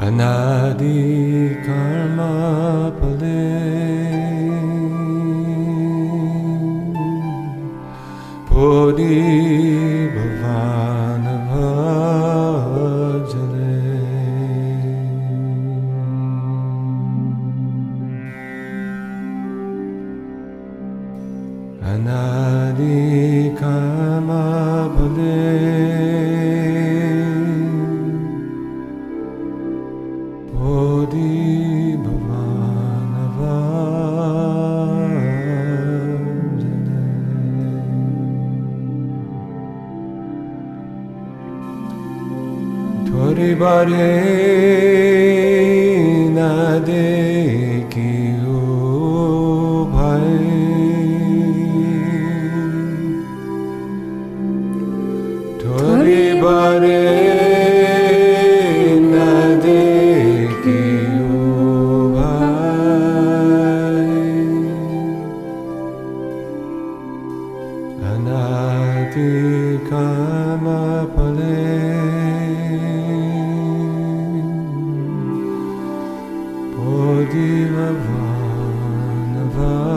Anadi karma pale Bodhi bhavana bhajale Anadi karma pale Bodhi bhavana bhajale Thori bare na dekhi ho bhai Thori bare na dekhi ho bhai Anadi karma pale Bodhi bhavana bhajale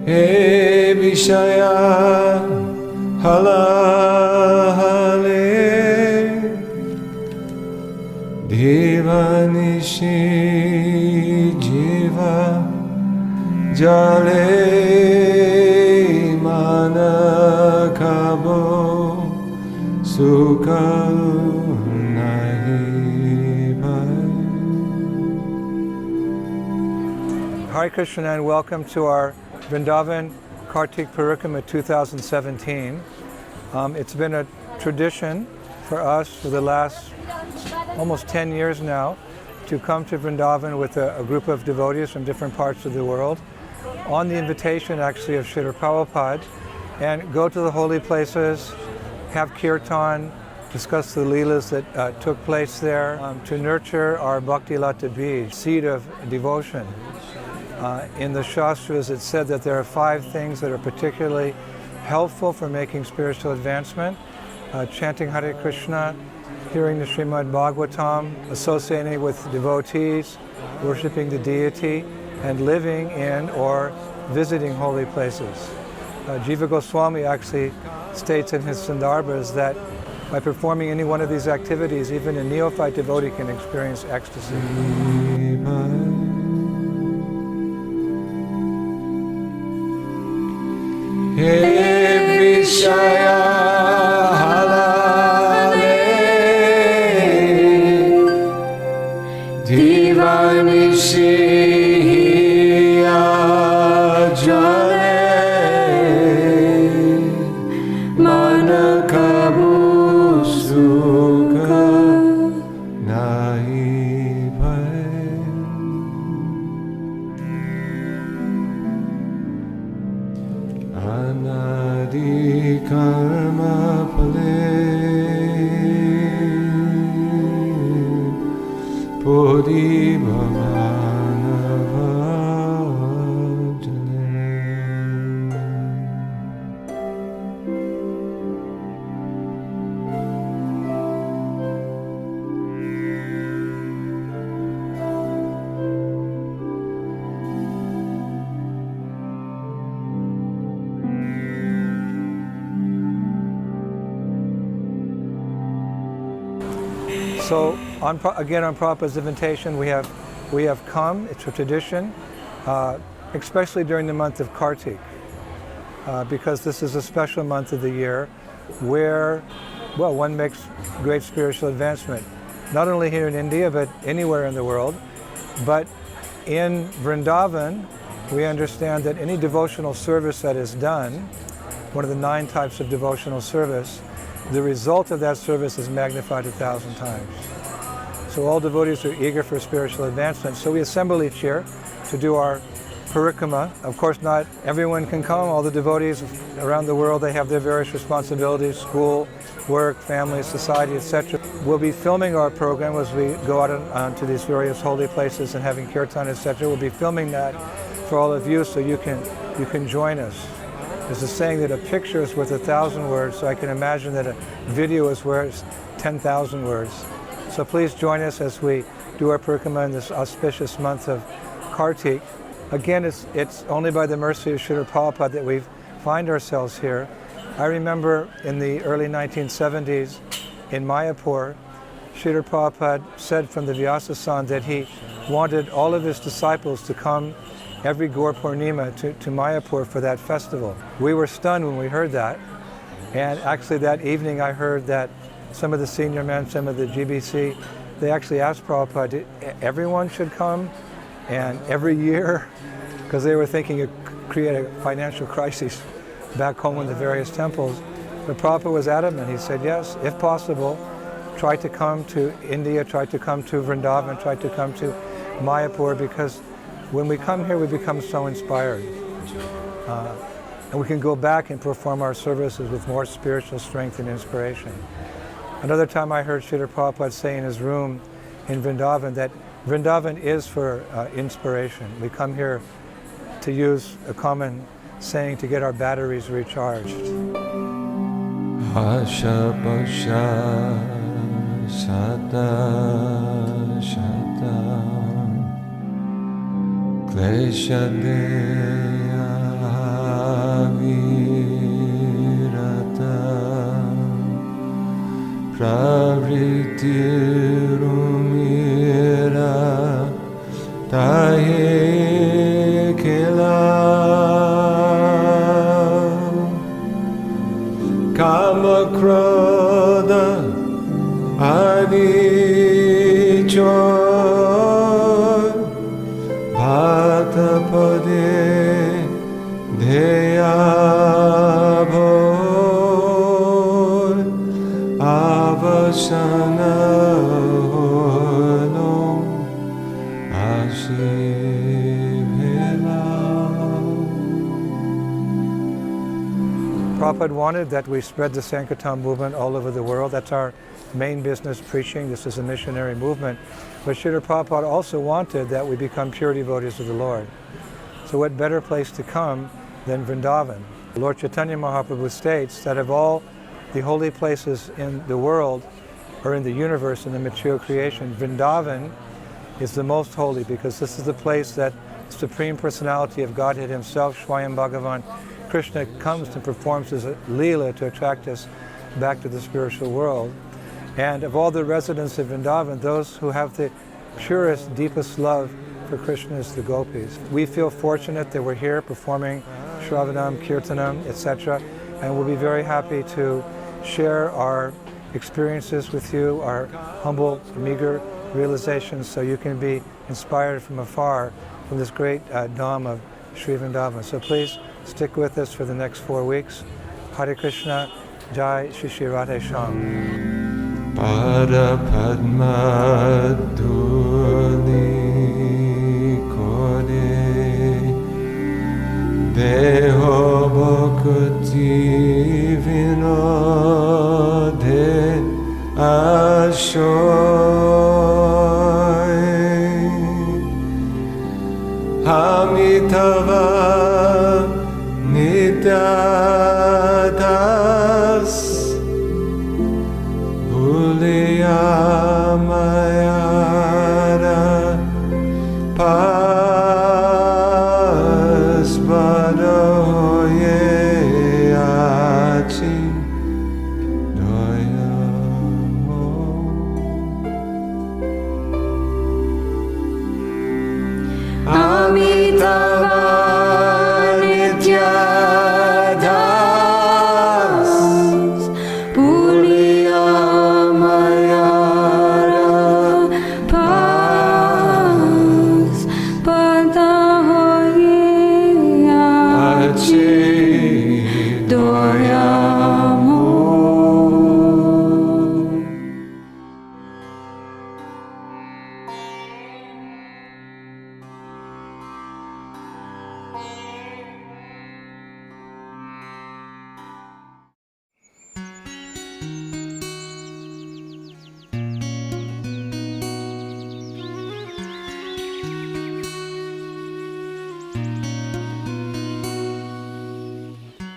He Vishaya halahale Devanishi jiva jale manakabo sukha nahi bhai. Hare Krishna and welcome to our Vrindavan Kartik Parikrama 2017. It's been a tradition for us for the last almost 10 years now to come to Vrindavan with a group of devotees from different parts of the world on the invitation actually of Srila Prabhupada and go to the holy places, have kirtan, discuss the leelas that took place there, to nurture our Bhakti Lata Bij, seed of devotion. In the Shastras it said that there are 5 things that are particularly helpful for making spiritual advancement. Chanting Hare Krishna, hearing the Srimad Bhagavatam, associating with devotees, worshipping the deity, and living in or visiting holy places. Jiva Goswami actually states in his Sandarbhas that by performing any one of these activities, even a neophyte devotee can experience ecstasy. Hey Vishaya halale Divanishi jale manakabu sukha nahi bhai. Anadi karma pale Bodhi bhavana bhajale. So, again on Prabhupada's invitation, we have come. It's a tradition, especially during the month of Kartik, because this is a special month of the year where, well, one makes great spiritual advancement, not only here in India, but anywhere in the world. But in Vrindavan, we understand that any devotional service that is done, one of the 9 types of devotional service, the result of that service is magnified 1,000 times. So all devotees are eager for spiritual advancement. So we assemble each year to do our parikrama. Of course, not everyone can come. All the devotees around the world, they have their various responsibilities, school, work, family, society, etc. We'll be filming our program as we go out onto these various holy places and having kirtan, etc. We'll be filming that for all of you so you can join us. There's a saying that a picture is worth 1,000 words, so I can imagine that a video is worth 10,000 words. So please join us as we do our parikrama in this auspicious month of Kartik. Again, it's only by the mercy of Srila Prabhupada that we find ourselves here. I remember in the early 1970s in Mayapur, Srila Prabhupada said from the Vyasasan that he wanted all of his disciples to come every Gaur Purnima to Mayapur for that festival. We were stunned when we heard that. And actually that evening I heard that some of the senior men, some of the GBC, they actually asked Prabhupada, everyone should come and every year, because they were thinking it could create a financial crisis back home in the various temples. But Prabhupada was adamant. He said, yes, if possible, try to come to India, try to come to Vrindavan, try to come to Mayapur, because when we come here, we become so inspired. And we can go back and perform our services with more spiritual strength and inspiration. Another time I heard Srila Prabhupada say in his room in Vrindavan that Vrindavan is for inspiration. We come here to use a common saying to get our batteries recharged. Hasha Basha Shata Shata Klesha Deya Virata Pravriti Rumira Tahe Kela Kama Krodha Adichor Bhata Pade Deyabhor Avasana Holo Ashivela. Prabhupada wanted that we spread the Sankirtan movement all over the world. That's our main business, preaching. This is a missionary movement. But Srila Prabhupada also wanted that we become pure devotees of the Lord. So what better place to come than Vrindavan? Lord Chaitanya Mahaprabhu states that of all the holy places in the world, or in the universe, in the material creation, Vrindavan is the most holy, because this is the place that the Supreme Personality of Godhead Himself, Swayam Bhagavan Krishna, comes and performs his Leela to attract us back to the spiritual world. And of all the residents of Vrindavan, those who have the purest, deepest love for Krishna is the gopis. We feel fortunate that we're here performing Shravanam, Kirtanam, etc. And we'll be very happy to share our experiences with you, our humble, meager realizations, so you can be inspired from afar from this great Dham of Sri Vrindavan. So please stick with us for the next 4 weeks. Hare Krishna, Jai Shri Shri Radhe Shyam. Para Padma Dhuli Kore Deho Bhakti Vinode Ashoy Hamitava Nityadas Mayara Pasbadahoye Achi Doya Amitava Nityadas Puliya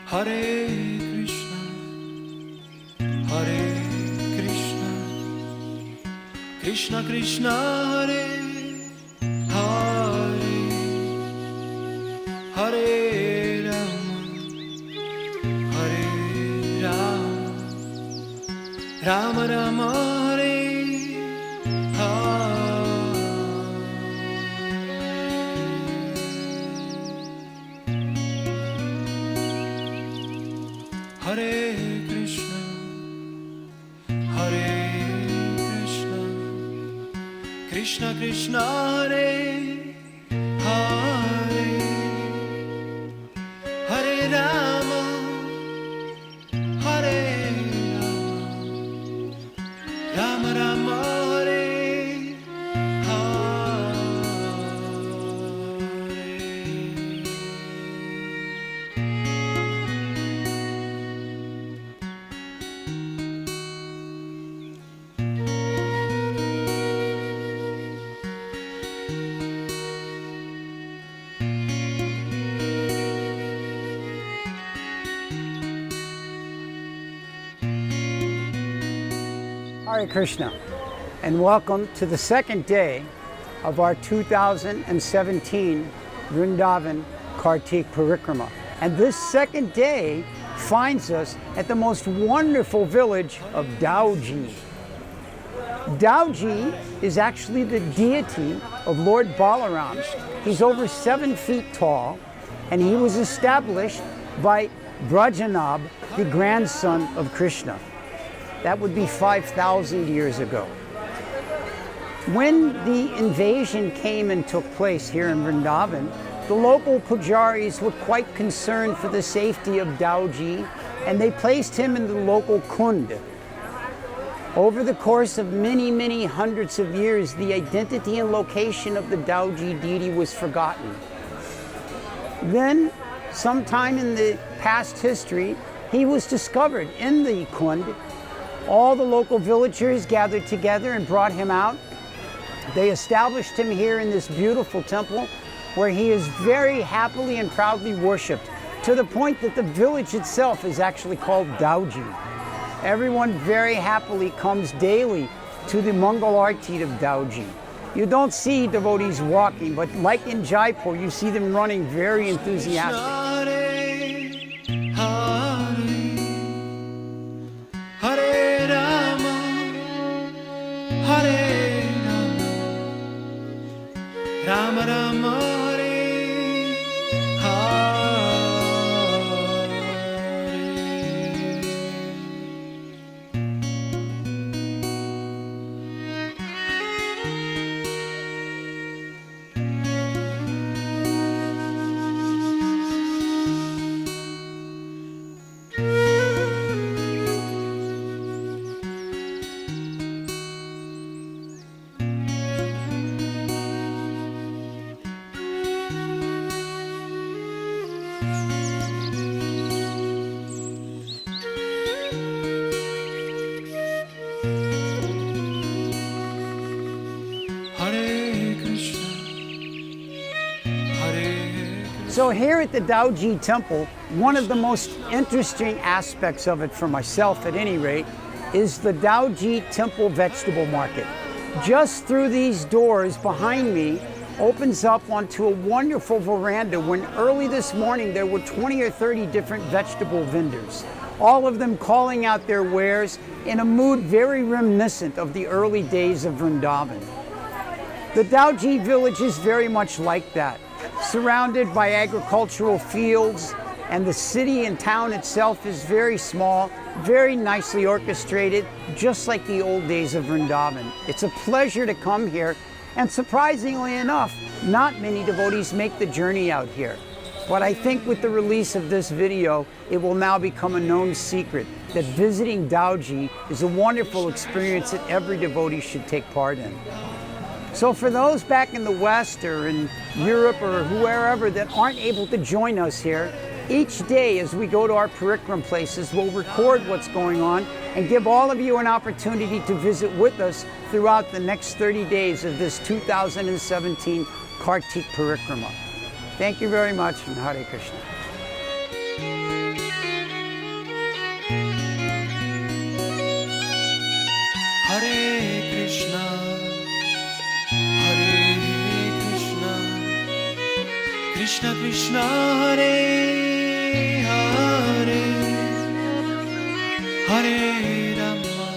Hare Krishna, Hare Krishna, Krishna Krishna Hare Hare, Hare Rama, Hare Rama, Rama Rama Hare Hare Krishna, Hare Krishna, Krishna Krishna Hare Hare, Hare Rama, Hare Rama, Rama Rama Hare Hare Krishna, and welcome to the second day of our 2017 Vrindavan Kartik Parikrama. And this second day finds us at the most wonderful village of Dauji. Dauji is actually the deity of Lord Balaram. He's over 7 feet tall, and he was established by Braj, the grandson of Krishna. That would be 5,000 years ago. When the invasion came and took place here in Vrindavan, the local pujaris were quite concerned for the safety of Dauji, and they placed him in the local kund. Over the course of many, many hundreds of years, the identity and location of the Dauji deity was forgotten. Then, sometime in the past history, he was discovered in the kund. All the local villagers gathered together and brought him out. They established him here in this beautiful temple where he is very happily and proudly worshipped, to the point that the village itself is actually called Dauji. Everyone very happily comes daily to the Mangal Arti of Dauji. You don't see devotees walking, but like in Jaipur, you see them running very enthusiastic. Hare Rama, Hare Rama, Rama Rama Hare Hare. So here at the Dauji temple, one of the most interesting aspects of it, for myself at any rate, is the Dauji temple vegetable market. Just through these doors behind me opens up onto a wonderful veranda when early this morning there were 20 or 30 different vegetable vendors, all of them calling out their wares in a mood very reminiscent of the early days of Vrindavan. The Dauji village is very much like that, surrounded by agricultural fields, and the city and town itself is very small, very nicely orchestrated, just like the old days of Vrindavan. It's a pleasure to come here, and surprisingly enough, not many devotees make the journey out here. But I think with the release of this video, it will now become a known secret that visiting Dauji is a wonderful experience that every devotee should take part in. So for those back in the West or in Europe or wherever that aren't able to join us here, each day as we go to our parikram places, we'll record what's going on and give all of you an opportunity to visit with us throughout the next 30 days of this 2017 Kartik Parikrama. Thank you very much, and Hare Krishna. Hare Krishna, Krishna Krishna, Hare Hare, Hare Rama,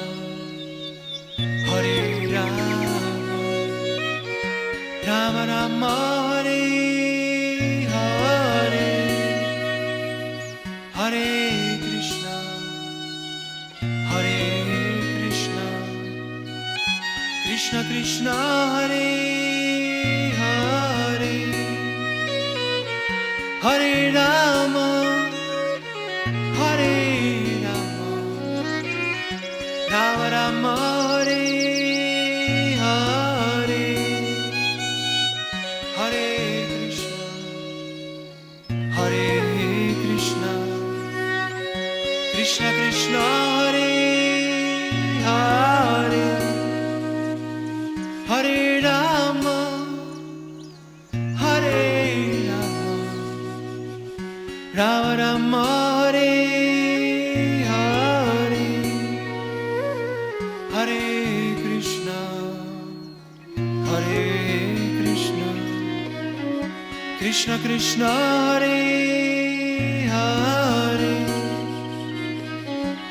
Hare Rama, Rama Rama, Hare Hare, Hare Krishna, Krishna Krishna, Hare Hare, Hare Rama, Hare Rama, Rama Rama, Hare Hare, Hare Krishna, Krishna Krishna, Hare Hare, Hare Rama, Hare Rama, Rama Rama, Hare Hare, Hare Krishna, Krishna Krishna, Hare Hare,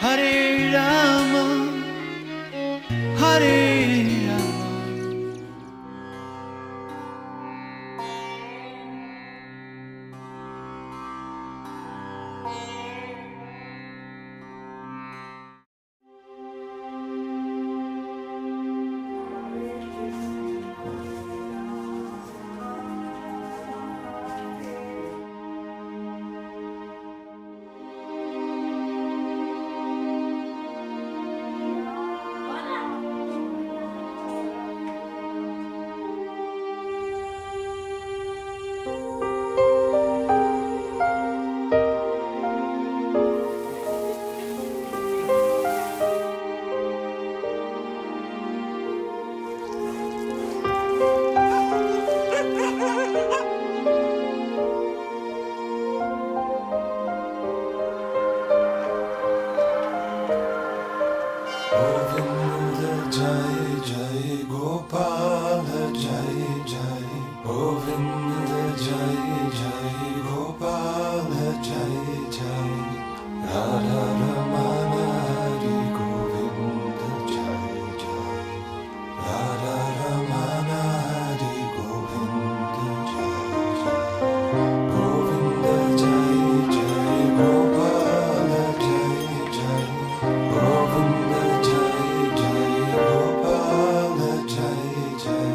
Hare Rama, Hare Rama. Govinda Jai Jai Gopal Jai Jai Govinda Jai Jai Gopal Jai Jai Radha Ramana Hari Govinda Jai Jai Radha Ramana Hari Govinda Jai Jai Govinda Jai Jai Gopal Jai Jai Govinda Jai Jai Gopal Jai Jai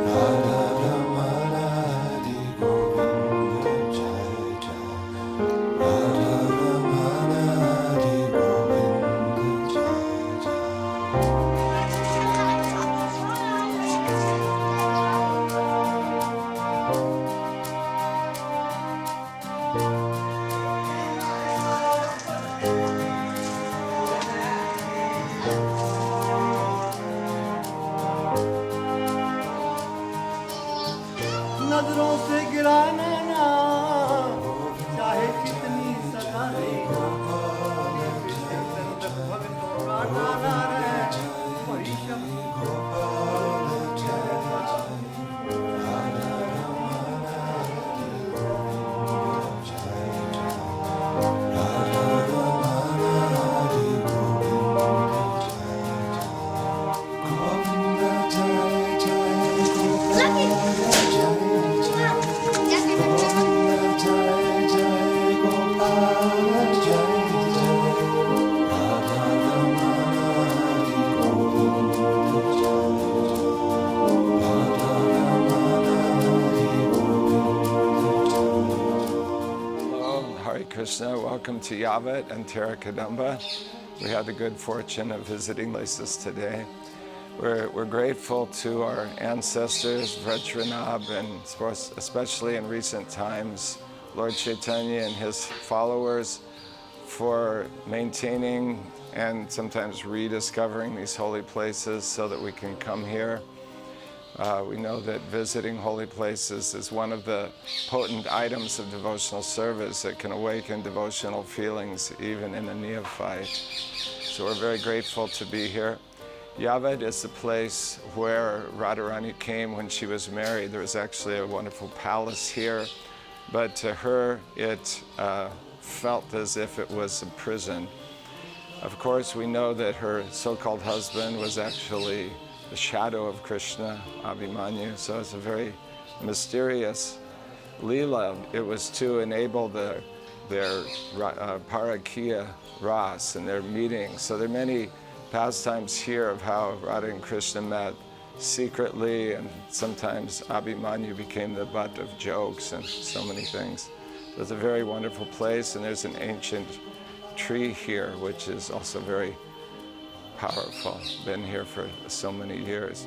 Radha Ramana Hari Govinda Jai Jai Radha Ramana Hari Govinda Jai Jai नजरों से गिराना ना चाहे कितनी सजा दे भक्तों का नाना रे वही शब्द Govinda Jai Jai Gopal Jai Jai Govinda Jai Jai Gopal Jai Jai Radha Ramana Hari Govinda Jai Jai Radha Ramana Hari Govinda Jai. Hello, Hare Krishna. Welcome to Yavat and Kadamba. We had the good fortune of visiting places today. We're grateful to our ancestors, Vrindavan, and especially in recent times, Lord Chaitanya and his followers for maintaining and sometimes rediscovering these holy places so that we can come here. We know that visiting holy places is one of the potent items of devotional service that can awaken devotional feelings even in a neophyte. So we're very grateful to be here. Yavet is the place where Radharani came when she was married. There was actually a wonderful palace here, but to her it felt as if it was a prison. Of course, we know that her so-called husband was actually the shadow of Krishna, Abhimanyu, so it's a very mysterious Leela. It was to enable their Parakiya Ras and their meetings. So there are many pastimes here of how Radha and Krishna met secretly, and sometimes Abhimanyu became the butt of jokes and so many things. So it's a very wonderful place, and there's an ancient tree here which is also very powerful. Been here for so many years.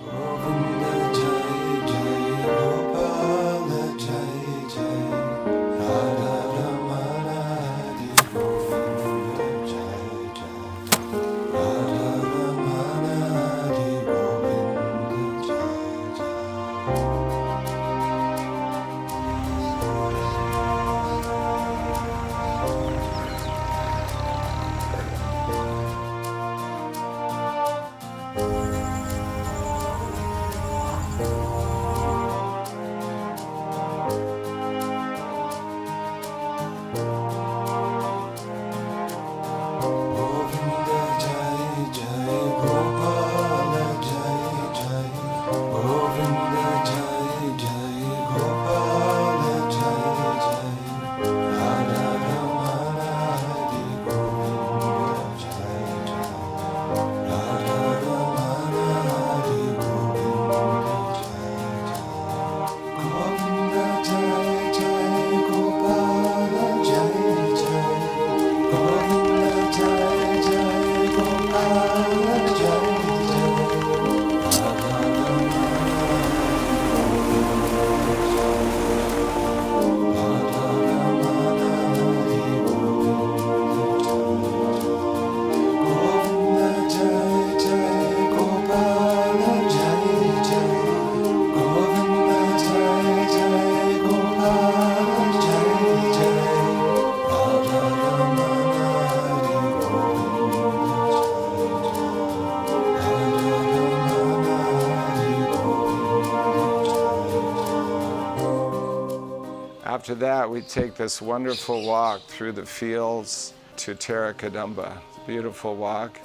After that, we take this wonderful walk through the fields to Terakadamba. Beautiful walk.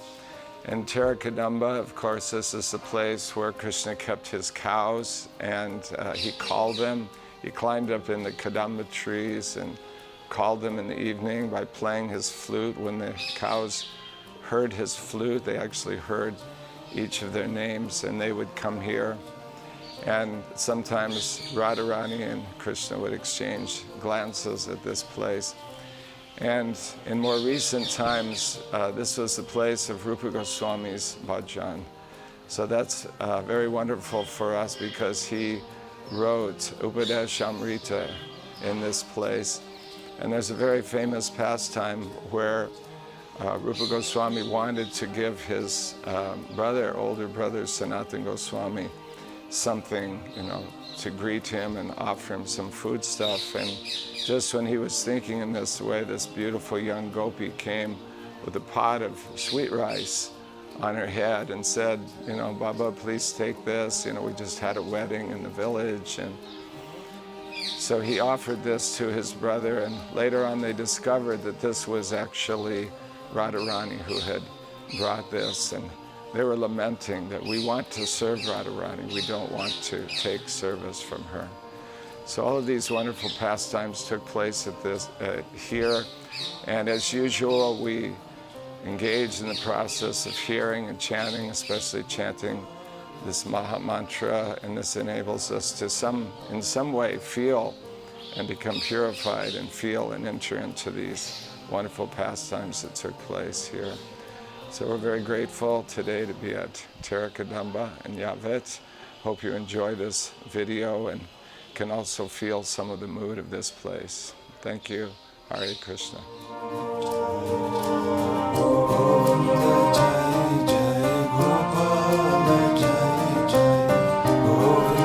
And Terakadamba, of course, this is the place where Krishna kept his cows, and he called them. He climbed up in the Kadamba trees and called them in the evening by playing his flute. When the cows heard his flute, they actually heard each of their names, and they would come here. And sometimes Radharani and Krishna would exchange glances at this place. And in more recent times, this was the place of Rupa Goswami's bhajan. So that's very wonderful for us because he wrote Upadeshamrita in this place. And there's a very famous pastime where Rupa Goswami wanted to give his older brother Sanatana Goswami something, to greet him and offer him some food stuff. And just when he was thinking in this way, this beautiful young gopi came with a pot of sweet rice on her head and said, Baba, please take this. We just had a wedding in the village. And so he offered this to his brother, and later on they discovered that this was actually Radharani who had brought this. And they were lamenting that we want to serve Radharani, we don't want to take service from her. So all of these wonderful pastimes took place at here, and as usual we engaged in the process of hearing and chanting, especially chanting this Maha Mantra, and this enables us to in some way feel and become purified and feel and enter into these wonderful pastimes that took place here. So we're very grateful today to be at Terakadamba and Yavet. Hope you enjoy this video and can also feel some of the mood of this place. Thank you. Hare Krishna. Jai Jai Gopala Jai Jai Govinda.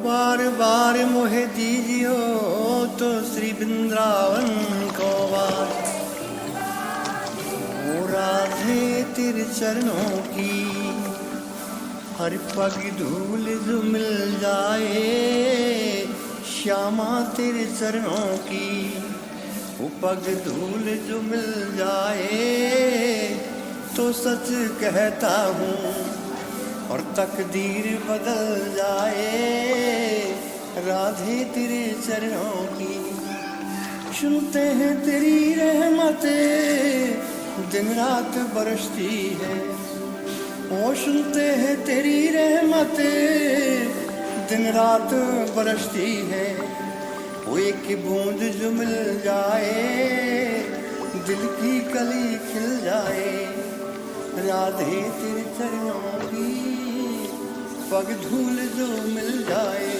बार बार मोहे दीजियो तो श्री वृंदावन को बार ओ राधे तेरे चरणों की हर पग धूल जो मिल जाए श्यामा तेरे चरणों की वो पग धूल जो मिल जाए तो सच कहता हूँ और तकदीर बदल जाए राधे तेरे चरणों की सुनते हैं तेरी रहमतें दिन रात बरसती है ओ सुनते हैं तेरी रहमतें दिन रात बरसती है वो एक बूंद जो मिल जाए दिल की कली खिल जाए राधे तेरे चरणों की पग धूल जो मिल जाए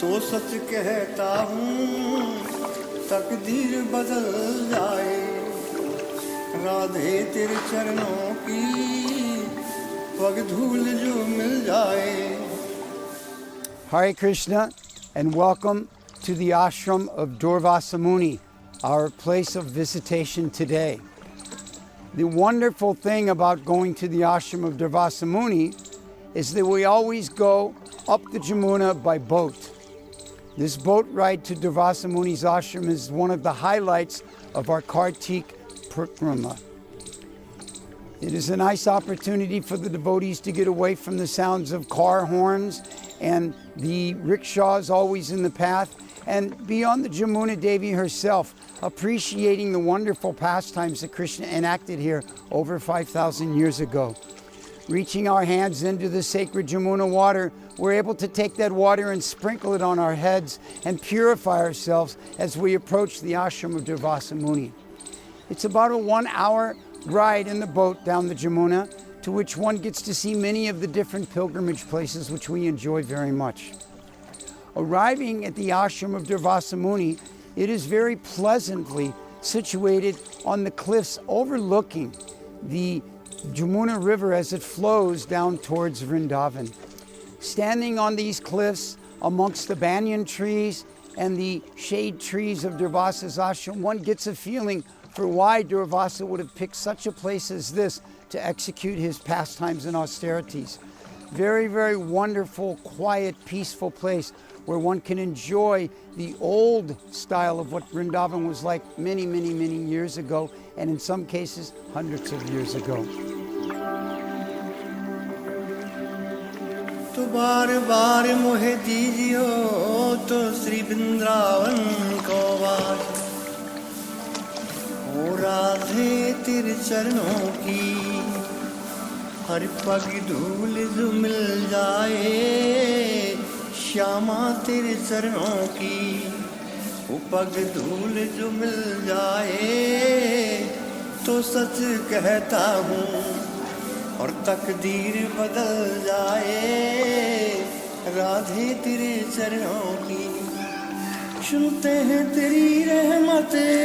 तो सच कहता हूँ तकदीर बदल जाए राधे तेरे चरणों की पग धूल जो मिल जाए. Hare Krishna and welcome to the ashram of Durvasa Muni, our place of visitation today. The wonderful thing about going to the ashram of Durvasa Muni is that we always go up the Jamuna by boat. This boat ride to Durvasa Muni's ashram is one of the highlights of our Kartik Parikrama. It is a nice opportunity for the devotees to get away from the sounds of car horns and the rickshaws always in the path, and beyond the Jamuna Devi herself, appreciating the wonderful pastimes that Krishna enacted here over 5,000 years ago. Reaching our hands into the sacred Jamuna water, we're able to take that water and sprinkle it on our heads and purify ourselves as we approach the ashram of Durvasa Muni. It's about a 1 hour ride in the boat down the Jamuna, to which one gets to see many of the different pilgrimage places which we enjoy very much. Arriving at the ashram of Durvasa Muni, it is very pleasantly situated on the cliffs overlooking the Jamuna River as it flows down towards Vrindavan. Standing on these cliffs amongst the banyan trees and the shade trees of Durvasa's ashram, one gets a feeling for why Durvasa would have picked such a place as this to execute his pastimes and austerities. Very, very wonderful, quiet, peaceful place where one can enjoy the old style of what Vrindavan was like many, many, many years ago, and in some cases, hundreds of years ago. तो बार बार मोहे दीजियो तो श्री वृंदावन को बार ओ राधे तेरे चरणों की हर पग धूल जो मिल जाए श्यामा तेरे चरणों की वो पग धूल जो मिल जाए तो सच कहता हूँ और तकदीर बदल जाए राधे तेरे चरणों की सुनते हैं तेरी रहमतें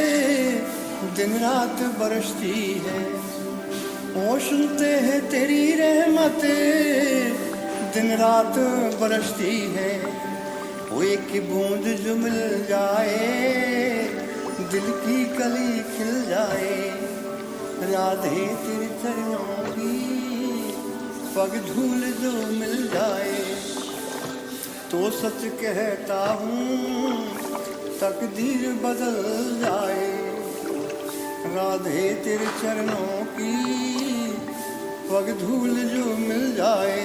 दिन रात बरसती है ओ सुनते हैं तेरी रहमतें दिन रात बरसती है वो एक बूंद जो मिल जाए दिल की कली खिल जाए राधे तेरे चरणों की पग धूल जो मिल जाए तो सच कहता हूँ तकदीर बदल जाए राधे तेरे चरणों की पग धूल जो मिल जाए.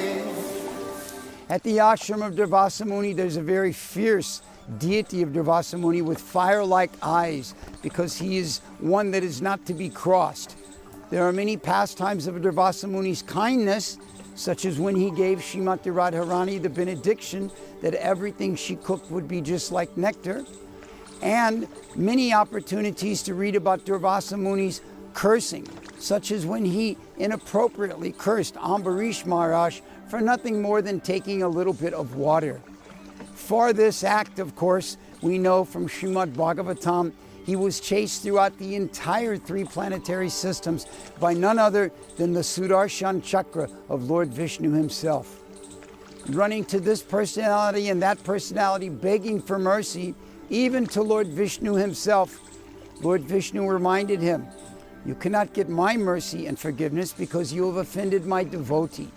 At the ashram of Durvasa Muni, there's a very fierce deity of Durvasa Muni with fire-like eyes, because he is one that is not to be crossed. There are many pastimes of Durvasa Muni's kindness, such as when he gave Srimati Radharani the benediction that everything she cooked would be just like nectar, and many opportunities to read about Durvasa Muni's cursing, such as when he inappropriately cursed Ambarish Maharaj for nothing more than taking a little bit of water. For this act, of course, we know from Srimad Bhagavatam, he was chased throughout the entire 3 planetary systems by none other than the Sudarshan Chakra of Lord Vishnu himself. running to this personality and that personality, begging for mercy, even to Lord Vishnu himself. Lord Vishnu reminded him, "You cannot get my mercy and forgiveness because you have offended my devotee.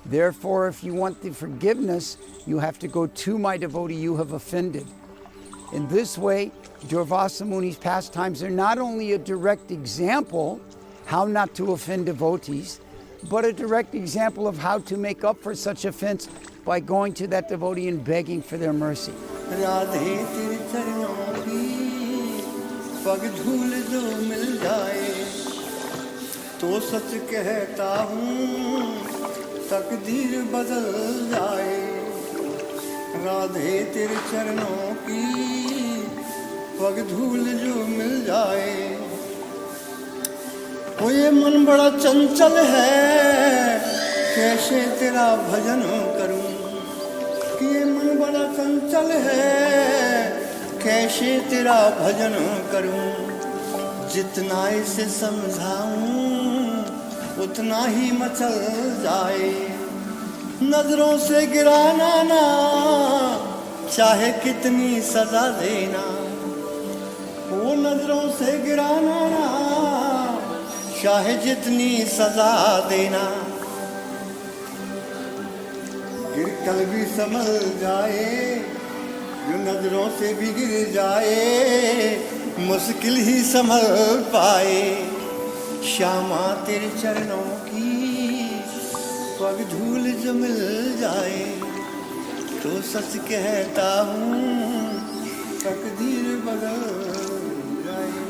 Therefore, if you want the forgiveness, you have to go to my devotee you have offended." In this way, Durvasa Muni's pastimes are not only a direct example how not to offend devotees, but a direct example of how to make up for such offense by going to that devotee and begging for their mercy. Radhe तेरे चरणों की पग धूल जो मिल जाए तो सच कहता हूँ तकदीर बदल जाए राधे तेरे चरणों की पग धूल जो मिल जाए वो ये मन बड़ा चंचल है कैसे तेरा भजन करूं कि ये मन बड़ा चंचल है कैसे तेरा भजन करूं जितना इसे समझाऊं उतना ही मचल जाए नजरों से गिराना ना चाहे कितनी सजा देना वो नजरों से गिराना ना चाहे जितनी सजा देना गिर कल भी संभल जाए जो नजरों से भी गिर जाए मुश्किल ही संभल पाए श्यामा तेरे चरणों की पग धूल जो मिल जाए तो सच कहता हूँ तकदीर बदल जाए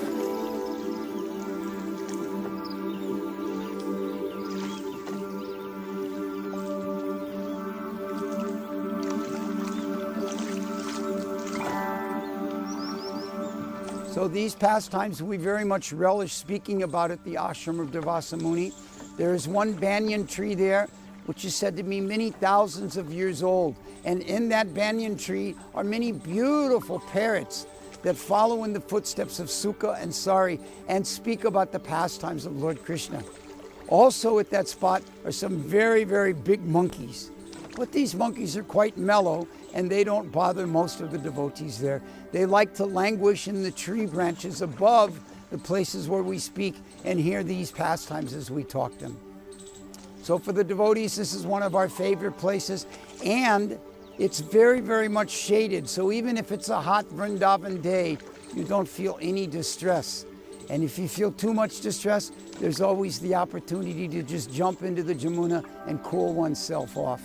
So these pastimes we very much relish speaking about at the ashram of Durvasa Muni. There is one banyan tree there which is said to be many thousands of years old. And in that banyan tree are many beautiful parrots that follow in the footsteps of Sukha and Sari and speak about the pastimes of Lord Krishna. Also at that spot are some very, very big monkeys. But these monkeys are quite mellow and they don't bother most of the devotees there. They like to languish in the tree branches above the places where we speak and hear these pastimes as we talk them. So for the devotees, this is one of our favorite places, and it's very, very much shaded. So even if it's a hot Vrindavan day, you don't feel any distress. And if you feel too much distress, there's always the opportunity to just jump into the Jamuna and cool oneself off.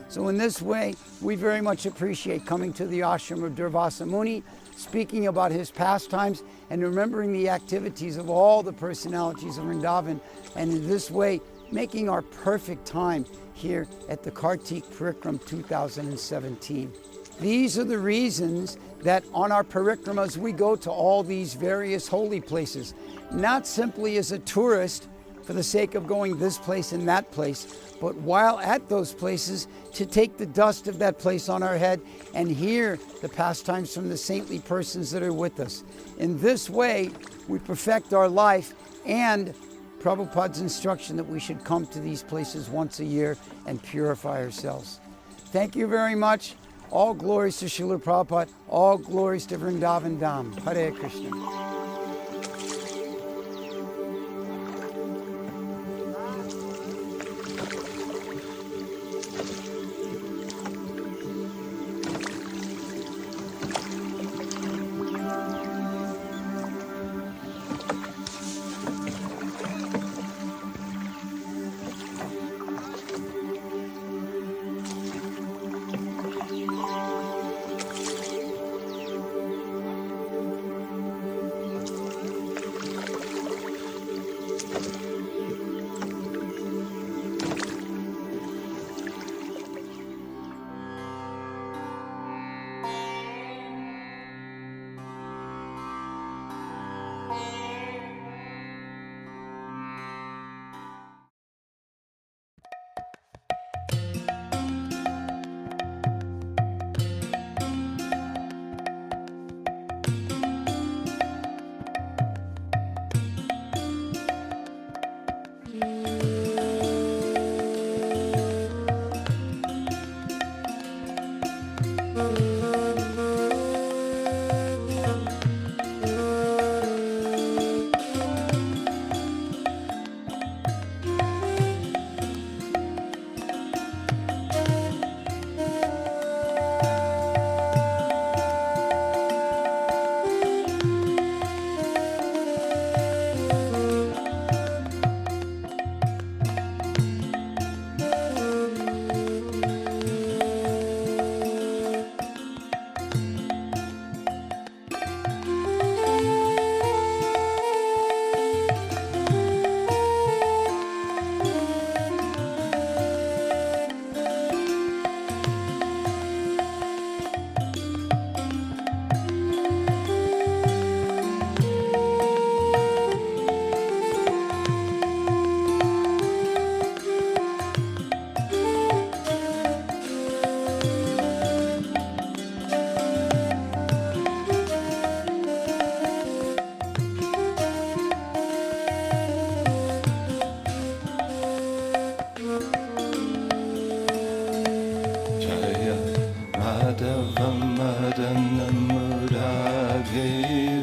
So in this way, we very much appreciate coming to the ashram of Durvasa Muni, speaking about his pastimes, and remembering the activities of all the personalities of Vrindavan, and in this way, making our perfect time here at the Kartik Parikram 2017. These are the reasons that on our parikramas we go to all these various holy places, not simply as a tourist for the sake of going this place and that place, but while at those places to take the dust of that place on our head and hear the pastimes from the saintly persons that are with us. In this way, we perfect our life, and Prabhupada's instruction that we should come to these places once a year and purify ourselves. Thank you very much. All glories to Srila Prabhupada. All glories to Vrindavan Dham. Hare Krishna.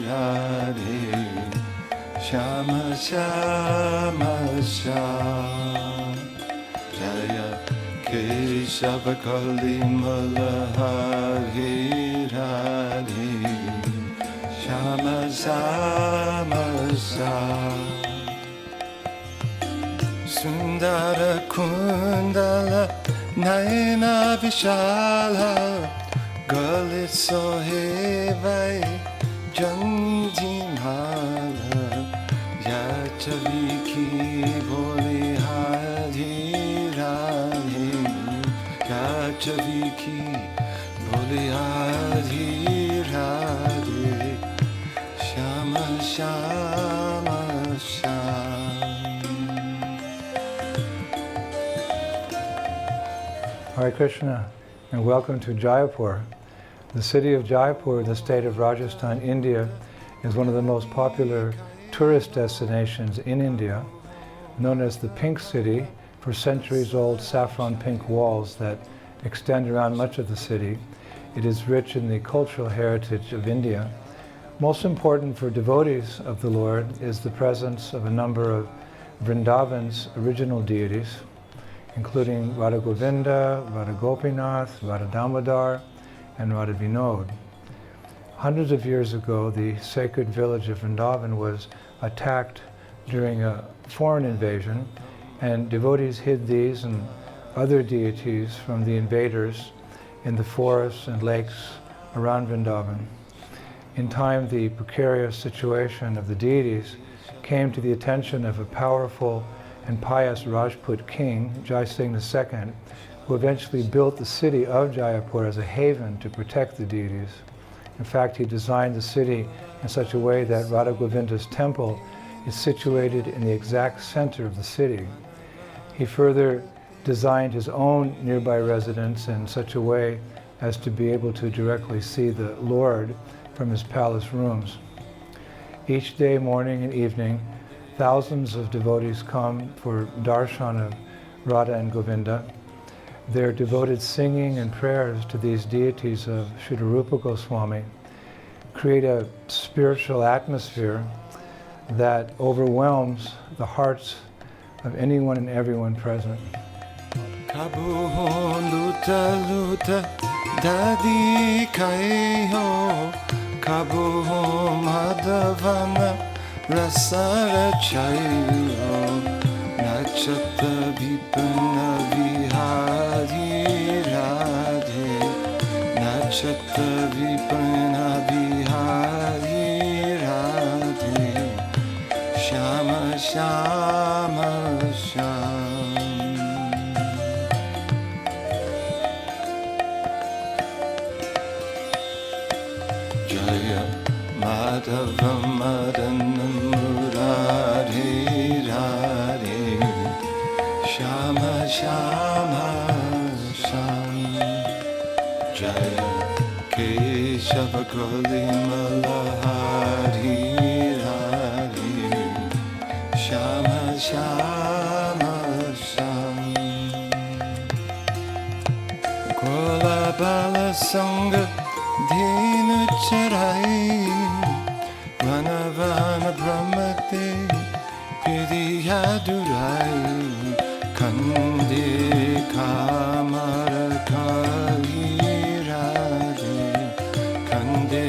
Radhe Shama Shama Shama Jaya Keshava Kalimala Hare Radhe Shama Shama Shama Sundara Kundala Nayana Vishala Galit Sohevai Janjimhala Yachaviki Boli Hadi Radhe Yachaviki Boli Hadi Radhe Shama Shama Shama Hare Krishna, and welcome to Jaipur. The city of Jaipur, the state of Rajasthan, India, is one of the most popular tourist destinations in India, known as the Pink City for centuries-old saffron pink walls that extend around much of the city. It is rich in the cultural heritage of India. Most important for devotees of the Lord is the presence of a number of Vrindavan's original deities, including Radha Govinda, Radha Gopinath, Radha Damodar, and Radha Vinod. Hundreds of years ago, the sacred village of Vrindavan was attacked during a foreign invasion, and devotees hid these and other deities from the invaders in the forests and lakes around Vrindavan. In time, the precarious situation of the deities came to the attention of a powerful and pious Rajput king, Jai Singh II, who eventually built the city of Jaipur as a haven to protect the deities. In fact, he designed the city in such a way that Radha Govinda's temple is situated in the exact center of the city. He further designed his own nearby residence in such a way as to be able to directly see the Lord from his palace rooms. Each day, morning and evening, thousands of devotees come for darshan of Radha and Govinda. Their devoted singing and prayers to these deities of Srila Rupa Goswami create a spiritual atmosphere that overwhelms the hearts of anyone and everyone present. Kabu luta luta dadi kaiho Kabu madhavana rasara chayo Nachata vipana vihari radhe Nachata vipana vihari radhe Shama Shama Shama Jaya Madhava Madana Murari Radhe Shama Shama Shama Jaya Keshava Kalimala Hari Radhe Shama Shama Shama Kola Bala Sangha Dhenu Charai Vanavana Brahmate Piriya Durai Kande Kamara Kali Radhe Kande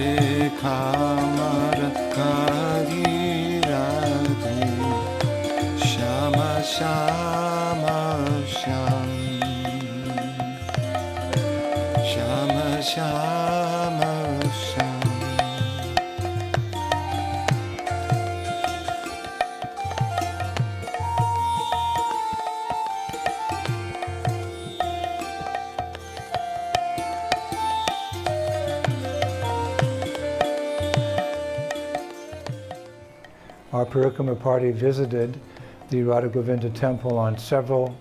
Kamara Kali Radhe Shama Shama Shama Shama Shama Shama Our Parikrama party visited the Radha Govinda temple on several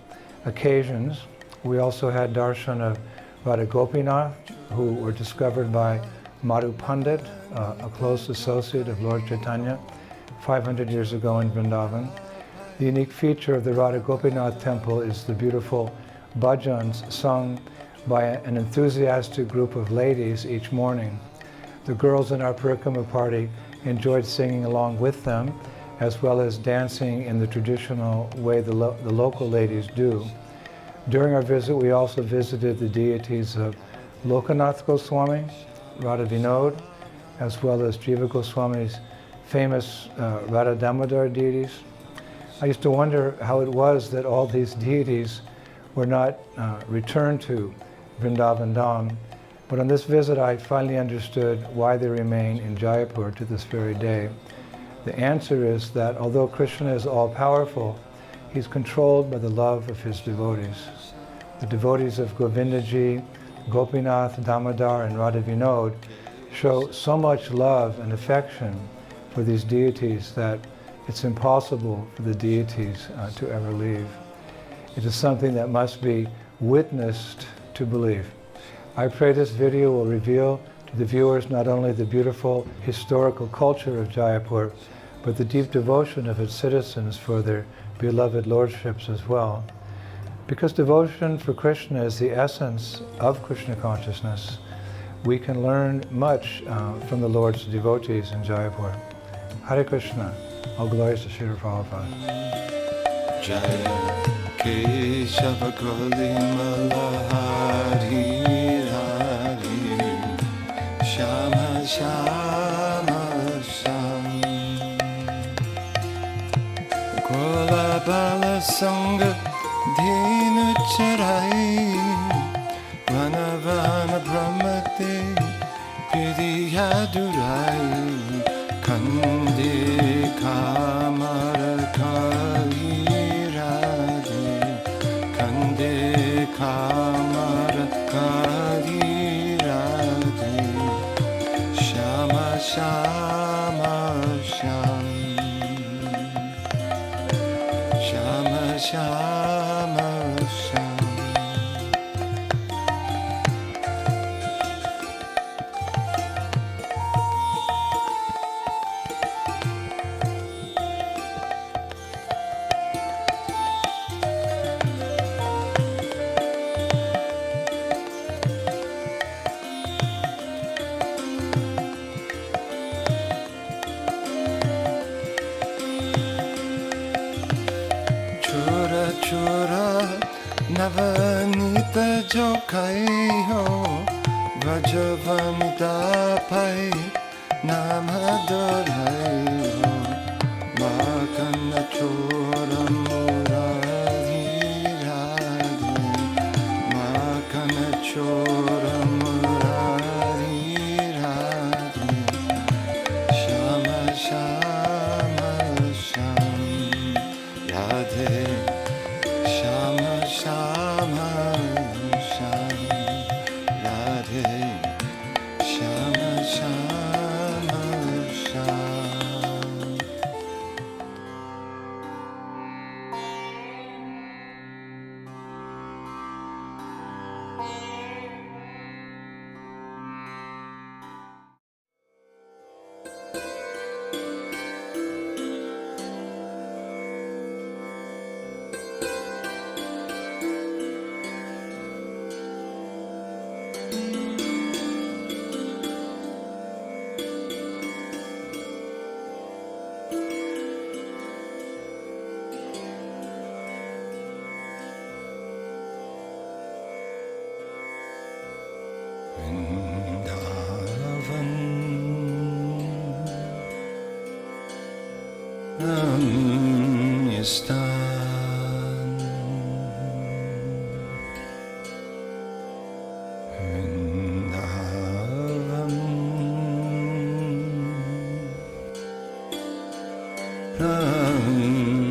occasions. We also had darshan of Radha Gopinath, who were discovered by Madhu Pandit, a close associate of Lord Chaitanya, 500 years ago in Vrindavan. The unique feature of the Radha Gopinath temple is the beautiful bhajans sung by an enthusiastic group of ladies each morning. The girls in our Parikrama party enjoyed singing along with them, as well as dancing in the traditional way the local ladies do. During our visit, we also visited the deities of Lokanath Goswami, Radha Vinod, as well as Jiva Goswami's famous Radha Damodar deities. I used to wonder how it was that all these deities were not returned to Vrindavan Dham, but on this visit I finally understood why they remain in Jaipur to this very day. The answer is that although Krishna is all-powerful, he's controlled by the love of his devotees. The devotees of Govindaji, Gopinath, Damodar, and Radha Vinod show so much love and affection for these deities that it's impossible for the deities to ever leave. It is something that must be witnessed to believe. I pray this video will reveal to the viewers not only the beautiful historical culture of Jaipur, but the deep devotion of its citizens for their beloved lordships as well. Because devotion for Krishna is the essence of Krishna consciousness, we can learn much from the Lord's devotees in Jaipur. Hare Krishna. All glories to Srila Prabhupada. Jaya Keshava Hari Hari Shama Shama Sham Kola Bala Sangha Dhenu Charai Vana Vana Brahmate Piriya Durai Kande Kamara Kali Radhe Kande Kamara Kali Radhe Shama Shama Sham Shama Shama Sham Chura Navanita Jokai ho Vajavanita Pai Namadorai ho Makana Chura Murari Radhi Makana Chura Murari Radhi Shama Shama Sham Radhe Shama Shama Sham Radhe Shama Shama Sham Vrindavan Ramyastan Vrindavan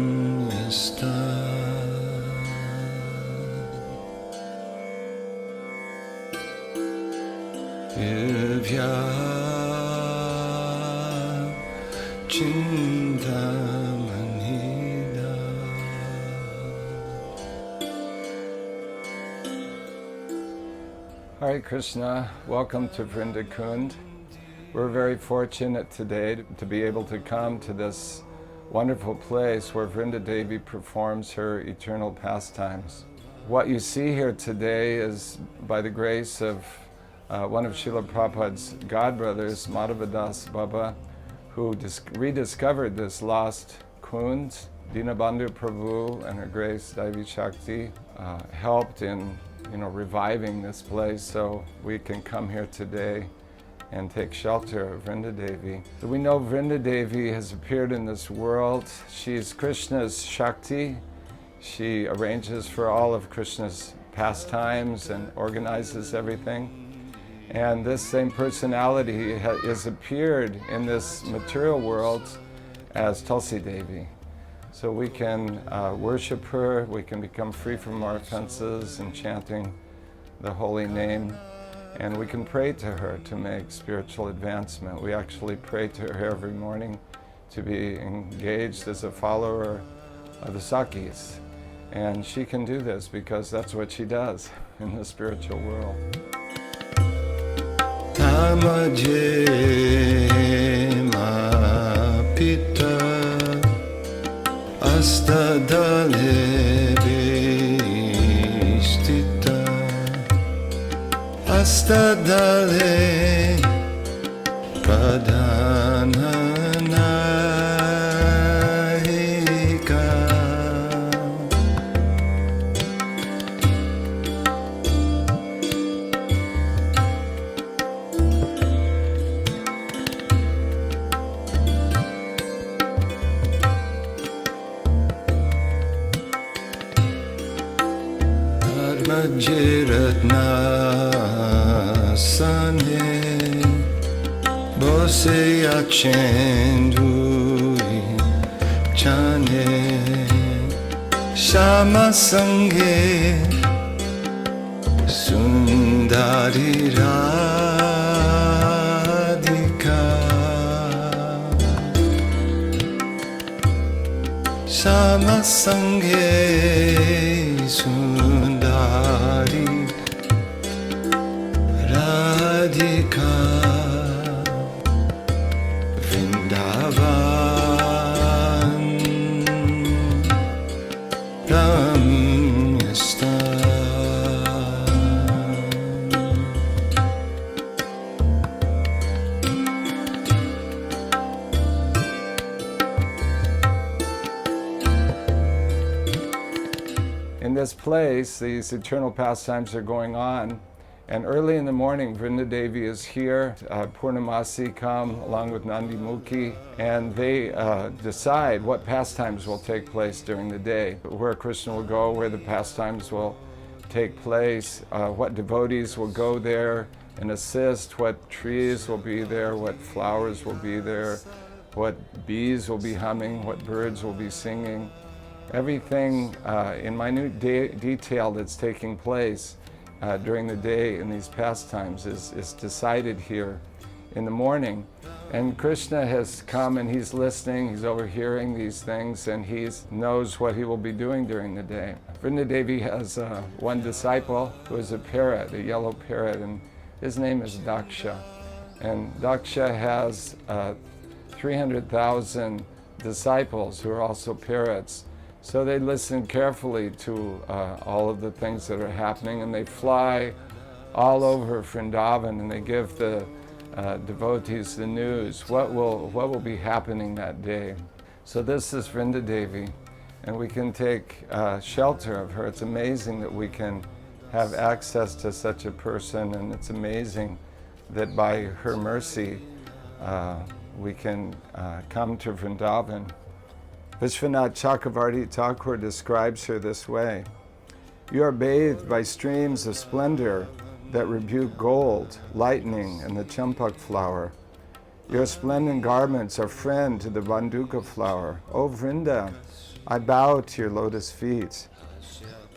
Ramyastan Divya Chintamanida Hare Krishna, welcome to Vrindakund. We're very fortunate today to be able to come to this wonderful place where Vrinda Devi performs her eternal pastimes. What you see here today is by the grace of one of Srila Prabhupada's godbrothers, Madhavadas Baba, who rediscovered this lost Kund. Dinabandhu Prabhu and Her Grace Devi Shakti helped in reviving this place, so we can come here today and take shelter of Vrindadevi. So we know Vrindadevi has appeared in this world. She's Krishna's Shakti. She arranges for all of Krishna's pastimes and organizes everything. And this same personality has appeared in this material world as Tulsi Devi. So we can worship her, we can become free from our offenses and chanting the holy name, and we can pray to her to make spiritual advancement. We actually pray to her every morning to be engaged as a follower of the Sakis. And she can do this because that's what she does in the spiritual world. Astadale Beshtita Astadale Pradhananayika Jiratna Sane Bose Achendui Chane Shama Sange Sundari Radhika Shama Sange Sundari Radhika Vrindavan Dham In this place, these eternal pastimes are going on, and early in the morning, Vrindadevi is here. Purnamasi come along with Nandi Mukhi, and they decide what pastimes will take place during the day, where Krishna will go, where the pastimes will take place, what devotees will go there and assist, what trees will be there, what flowers will be there, what bees will be humming, what birds will be singing. Everything in minute detail that's taking place during the day in these pastimes is decided here in the morning. And Krishna has come and he's listening, he's overhearing these things, and he knows what he will be doing during the day. Vrindadevi has one disciple who is a parrot, a yellow parrot, and his name is Daksha. And Daksha has 300,000 disciples who are also parrots. So they listen carefully to all of the things that are happening, and they fly all over Vrindavan and they give the devotees the news, what will be happening that day. So this is Vrindadevi, and we can take shelter of her. It's amazing that we can have access to such a person, and it's amazing that by her mercy we can come to Vrindavan. Vishwanath Chakravarti Thakur describes her this way: "You are bathed by streams of splendor that rebuke gold, lightning, and the champak flower. Your splendid garments are friend to the Banduka flower. O Vrinda, I bow to your lotus feet.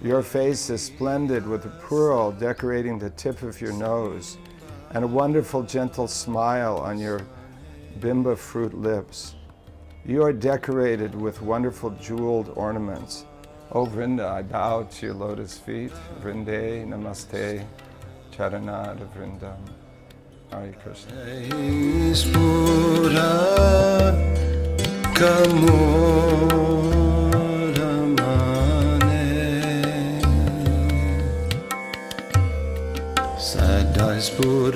Your face is splendid with a pearl decorating the tip of your nose, and a wonderful gentle smile on your bimba fruit lips. You are decorated with wonderful jeweled ornaments. O Vrinda, I bow to your lotus feet. Vrinde namaste, charanada Vrinda." Hare Krishna. Spura Kamoramane Sadaispura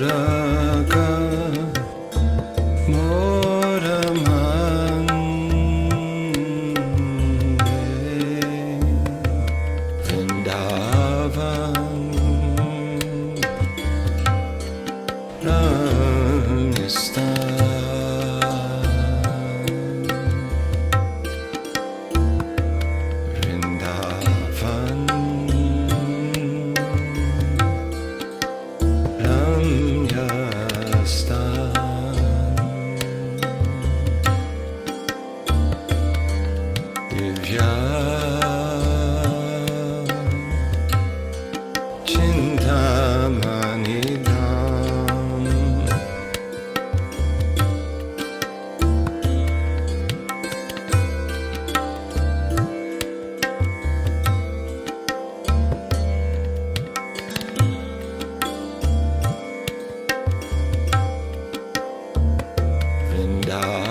Dham